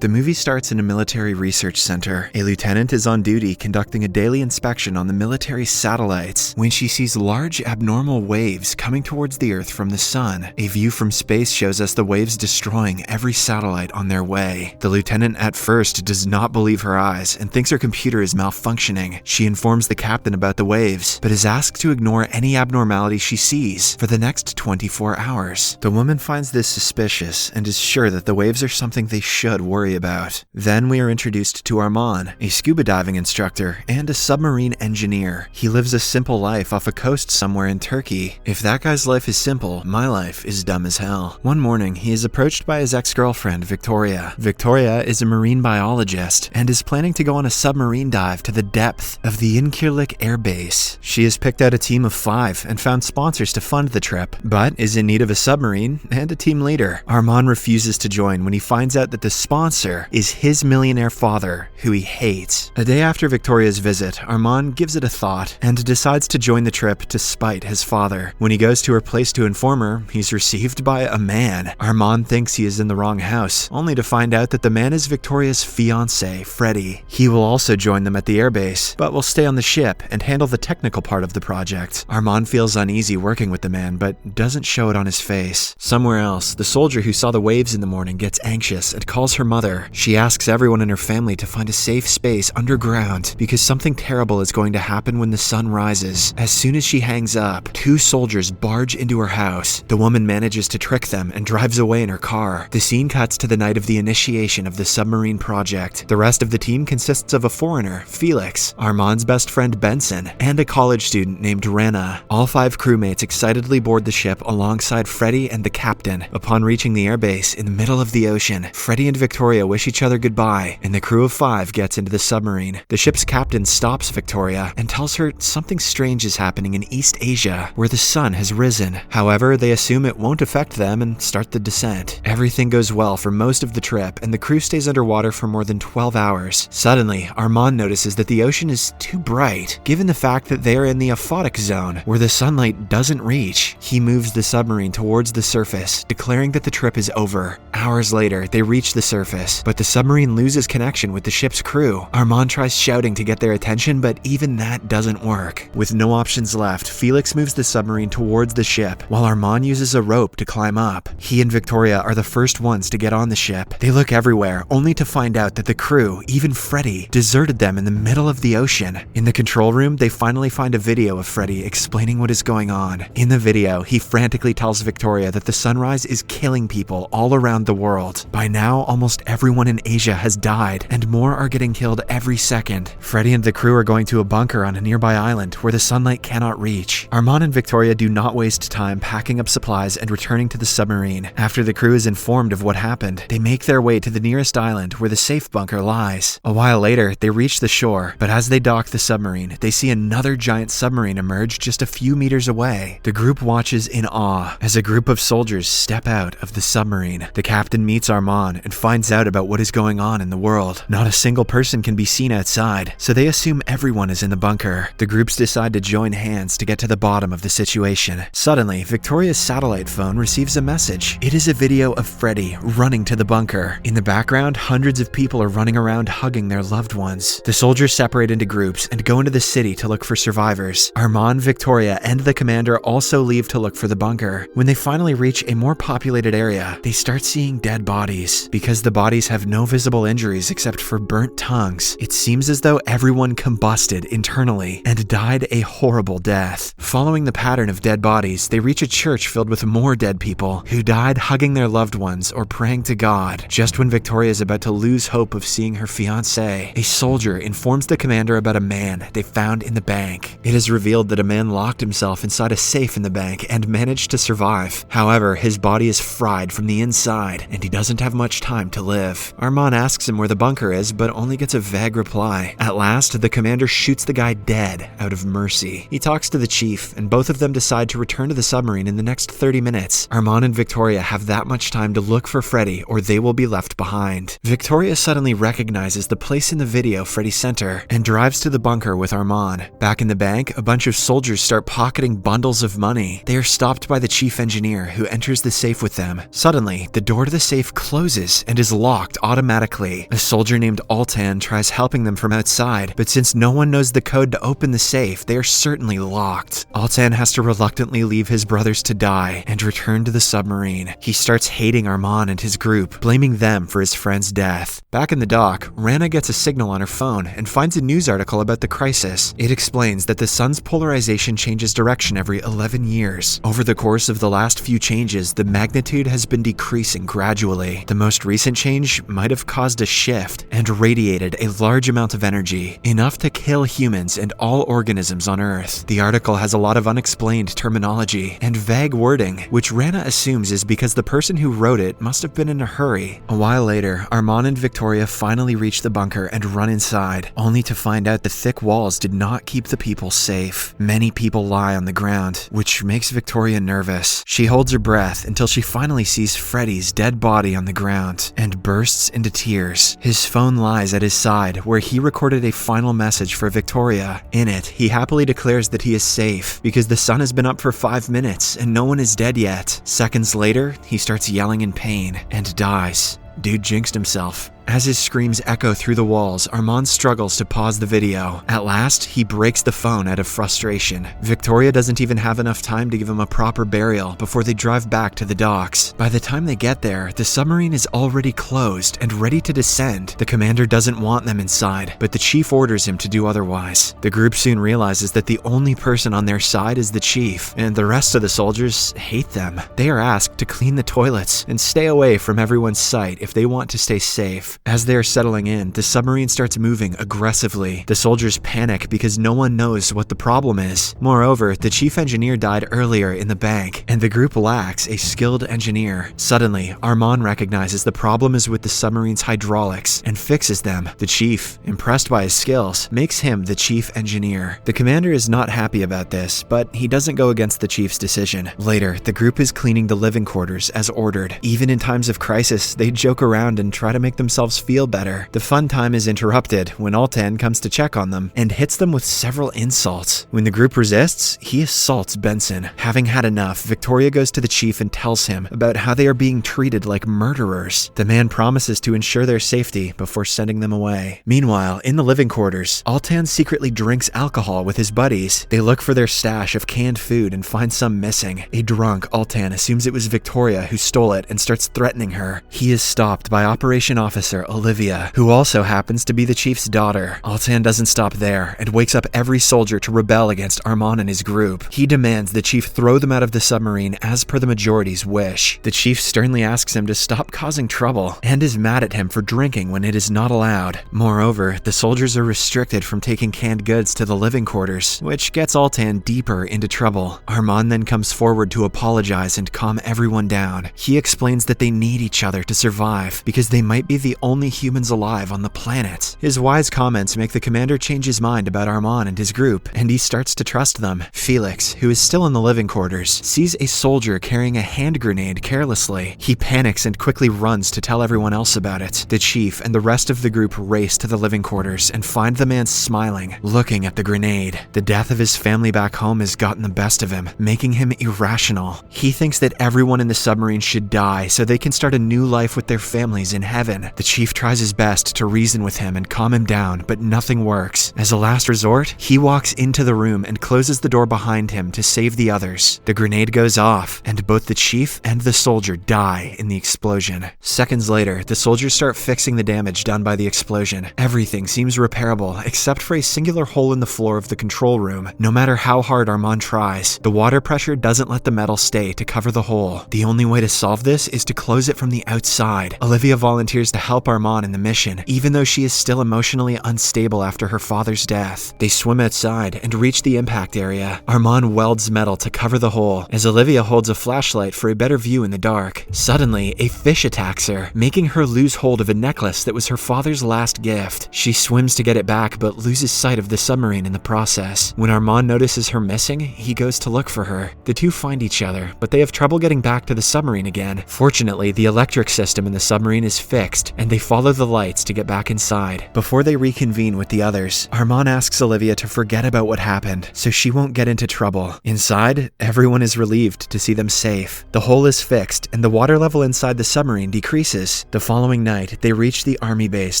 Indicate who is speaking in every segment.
Speaker 1: The movie starts in a military research center. A lieutenant is on duty conducting a daily inspection on the military satellites when she sees large abnormal waves coming towards the Earth from the sun. A view from space shows us the waves destroying every satellite on their way. The lieutenant at first does not believe her eyes and thinks her computer is malfunctioning. She informs the captain about the waves, but is asked to ignore any abnormality she sees for the next 24 hours. The woman finds this suspicious and is sure that the waves are something they should worry about. Then we are introduced to Arman, a scuba diving instructor and a submarine engineer. He lives a simple life off a coast somewhere in Turkey. If that guy's life is simple, my life is dumb as hell. One morning, he is approached by his ex-girlfriend, Victoria. Victoria is a marine biologist and is planning to go on a submarine dive to the depth of the Incirlik Air Base. She has picked out a team of 5 and found sponsors to fund the trip, but is in need of a submarine and a team leader. Arman refuses to join when he finds out that the sponsor is his millionaire father, who he hates. A day after Victoria's visit, Arman gives it a thought and decides to join the trip to spite his father. When he goes to her place to inform her, he's received by a man. Arman thinks he is in the wrong house, only to find out that the man is Victoria's fiancé, Freddie. He will also join them at the airbase, but will stay on the ship and handle the technical part of the project. Arman feels uneasy working with the man, but doesn't show it on his face. Somewhere else, the soldier who saw the waves in the morning gets anxious and calls her mother. She asks everyone in her family to find a safe space underground because something terrible is going to happen when the sun rises. As soon as she hangs up, 2 soldiers barge into her house. The woman manages to trick them and drives away in her car. The scene cuts to the night of the initiation of the submarine project. The rest of the team consists of a foreigner, Felix, Arman's best friend Benson, and a college student named Rana. All 5 crewmates excitedly board the ship alongside Freddie and the captain. Upon reaching the airbase in the middle of the ocean, Freddie and Victoria wish each other goodbye, and the crew of 5 gets into the submarine. The ship's captain stops Victoria and tells her something strange is happening in East Asia, where the sun has risen. However, they assume it won't affect them and start the descent. Everything goes well for most of the trip, and the crew stays underwater for more than 12 hours. Suddenly, Arman notices that the ocean is too bright, given the fact that they are in the aphotic zone, where the sunlight doesn't reach. He moves the submarine towards the surface, declaring that the trip is over. Hours later, they reach the surface, but the submarine loses connection with the ship's crew. Arman tries shouting to get their attention, but even that doesn't work. With no options left, Felix moves the submarine towards the ship, while Arman uses a rope to climb up. He and Victoria are the first ones to get on the ship. They look everywhere, only to find out that the crew, even Freddie, deserted them in the middle of the ocean. In the control room, they finally find a video of Freddie explaining what is going on. In the video, he frantically tells Victoria that the sunrise is killing people all around the world. By now, almost everyone in Asia has died, and more are getting killed every second. Freddie and the crew are going to a bunker on a nearby island where the sunlight cannot reach. Arman and Victoria do not waste time packing up supplies and returning to the submarine. After the crew is informed of what happened, they make their way to the nearest island where the safe bunker lies. A while later, they reach the shore, but as they dock the submarine, they see another giant submarine emerge just a few meters away. The group watches in awe as a group of soldiers step out of the submarine. The captain meets Arman and finds out about what is going on in the world. Not a single person can be seen outside, so they assume everyone is in the bunker. The groups decide to join hands to get to the bottom of the situation. Suddenly, Victoria's satellite phone receives a message. It is a video of Freddie running to the bunker. In the background, hundreds of people are running around hugging their loved ones. The soldiers separate into groups and go into the city to look for survivors. Arman, Victoria, and the commander also leave to look for the bunker. When they finally reach a more populated area, they start seeing dead bodies. Because the bodies have no visible injuries except for burnt tongues, it seems as though everyone combusted internally and died a horrible death. Following the pattern of dead bodies, they reach a church filled with more dead people who died hugging their loved ones or praying to God. Just when Victoria is about to lose hope of seeing her fiancé, a soldier informs the commander about a man they found in the bank. It is revealed that a man locked himself inside a safe in the bank and managed to survive. However, his body is fried from the inside and he doesn't have much time to live. Arman asks him where the bunker is, but only gets a vague reply. At last, the commander shoots the guy dead out of mercy. He talks to the chief, and both of them decide to return to the submarine in the next 30 minutes. Arman and Victoria have that much time to look for Freddie, or they will be left behind. Victoria suddenly recognizes the place in the video Freddie sent her, and drives to the bunker with Arman. Back in the bank, a bunch of soldiers start pocketing bundles of money. They are stopped by the chief engineer, who enters the safe with them. Suddenly, the door to the safe closes and is locked locked automatically. A soldier named Altan tries helping them from outside, but since no one knows the code to open the safe, they are certainly locked. Altan has to reluctantly leave his brothers to die and return to the submarine. He starts hating Armand and his group, blaming them for his friend's death. Back in the dock, Rana gets a signal on her phone and finds a news article about the crisis. It explains that the sun's polarization changes direction every 11 years. Over the course of the last few changes, the magnitude has been decreasing gradually. The most recent change might have caused a shift and radiated a large amount of energy, enough to kill humans and all organisms on Earth. The article has a lot of unexplained terminology and vague wording, which Rana assumes is because the person who wrote it must have been in a hurry. A while later, Armand and Victoria finally reach the bunker and run inside, only to find out the thick walls did not keep the people safe. Many people lie on the ground, which makes Victoria nervous. She holds her breath until she finally sees Freddy's dead body on the ground and bursts into tears. His phone lies at his side, where he recorded a final message for Victoria. In it, he happily declares that he is safe because the sun has been up for 5 minutes and no one is dead yet. Seconds later, he starts yelling in pain and dies. Dude jinxed himself. As his screams echo through the walls, Armand struggles to pause the video. At last, he breaks the phone out of frustration. Victoria doesn't even have enough time to give him a proper burial before they drive back to the docks. By the time they get there, the submarine is already closed and ready to descend. The commander doesn't want them inside, but the chief orders him to do otherwise. The group soon realizes that the only person on their side is the chief, and the rest of the soldiers hate them. They are asked to clean the toilets and stay away from everyone's sight if they want to stay safe. As they are settling in, the submarine starts moving aggressively. The soldiers panic because no one knows what the problem is. Moreover, the chief engineer died earlier in the bank, and the group lacks a skilled engineer. Suddenly, Armand recognizes the problem is with the submarine's hydraulics and fixes them. The chief, impressed by his skills, makes him the chief engineer. The commander is not happy about this, but he doesn't go against the chief's decision. Later, the group is cleaning the living quarters as ordered. Even in times of crisis, they joke around and try to make themselves feel better. The fun time is interrupted when Altan comes to check on them and hits them with several insults. When the group resists, he assaults Benson. Having had enough, Victoria goes to the chief and tells him about how they are being treated like murderers. The man promises to ensure their safety before sending them away. Meanwhile, in the living quarters, Altan secretly drinks alcohol with his buddies. They look for their stash of canned food and find some missing. A drunk Altan assumes it was Victoria who stole it and starts threatening her. He is stopped by Operation Officer Olivia, who also happens to be the chief's daughter. Altan doesn't stop there and wakes up every soldier to rebel against Armand and his group. He demands the chief throw them out of the submarine as per the majority's wish. The chief sternly asks him to stop causing trouble and is mad at him for drinking when it is not allowed. Moreover, the soldiers are restricted from taking canned goods to the living quarters, which gets Altan deeper into trouble. Armand then comes forward to apologize and calm everyone down. He explains that they need each other to survive because they might be the only humans alive on the planet. His wise comments make the commander change his mind about Armand and his group, and he starts to trust them. Felix, who is still in the living quarters, sees a soldier carrying a hand grenade carelessly. He panics and quickly runs to tell everyone else about it. The chief and the rest of the group race to the living quarters and find the man smiling, looking at the grenade. The death of his family back home has gotten the best of him, making him irrational. He thinks that everyone in the submarine should die so they can start a new life with their families in heaven. The chief tries his best to reason with him and calm him down, but nothing works. As a last resort, he walks into the room and closes the door behind him to save the others. The grenade goes off, and both the chief and the soldier die in the explosion. Seconds later, the soldiers start fixing the damage done by the explosion. Everything seems repairable except for a singular hole in the floor of the control room. No matter how hard Armand tries, the water pressure doesn't let the metal stay to cover the hole. The only way to solve this is to close it from the outside. Olivia volunteers to help Armand in the mission, even though she is still emotionally unstable after her father's death. They swim outside and reach the impact area. Armand welds metal to cover the hole, as Olivia holds a flashlight for a better view in the dark. Suddenly, a fish attacks her, making her lose hold of a necklace that was her father's last gift. She swims to get it back, but loses sight of the submarine in the process. When Armand notices her missing, he goes to look for her. The two find each other, but they have trouble getting back to the submarine again. Fortunately, the electric system in the submarine is fixed, and and they follow the lights to get back inside. Before they reconvene with the others, Armand asks Olivia to forget about what happened so she won't get into trouble. Inside, everyone is relieved to see them safe. The hole is fixed, and the water level inside the submarine decreases. The following night, they reach the army base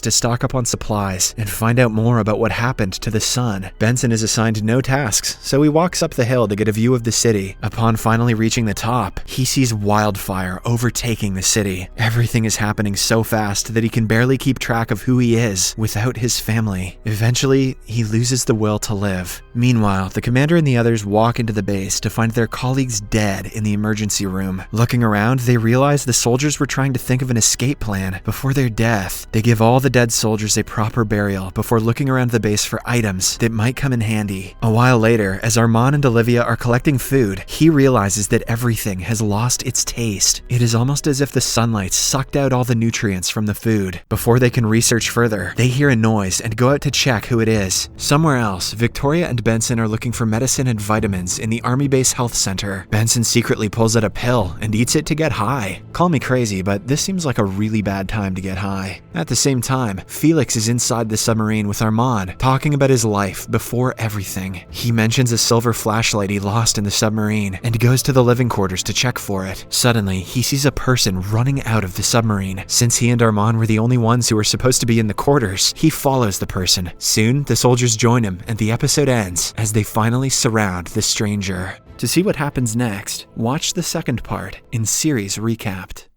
Speaker 1: to stock up on supplies and find out more about what happened to the sun. Benson is assigned no tasks, so he walks up the hill to get a view of the city. Upon finally reaching the top, he sees wildfire overtaking the city. Everything is happening so fast that he can barely keep track of who he is without his family. Eventually, he loses the will to live. Meanwhile, the commander and the others walk into the base to find their colleagues dead in the emergency room. Looking around, they realize the soldiers were trying to think of an escape plan before their death. They give all the dead soldiers a proper burial before looking around the base for items that might come in handy. A while later, as Armand and Olivia are collecting food, he realizes that everything has lost its taste. It is almost as if the sunlight sucked out all the nutrients from the food. Before they can research further, they hear a noise and go out to check who it is. Somewhere else, Victoria and Benson are looking for medicine and vitamins in the Army Base Health Center. Benson secretly pulls out a pill and eats it to get high. Call me crazy, but this seems like a really bad time to get high. At the same time, Felix is inside the submarine with Armand, talking about his life before everything. He mentions a silver flashlight he lost in the submarine and goes to the living quarters to check for it. Suddenly, he sees a person running out of the submarine. Since he and Armand were the only ones who were supposed to be in the quarters, he follows the person. Soon, the soldiers join him, and the episode ends as they finally surround the stranger. To see what happens next, watch the second part in Series Recapped.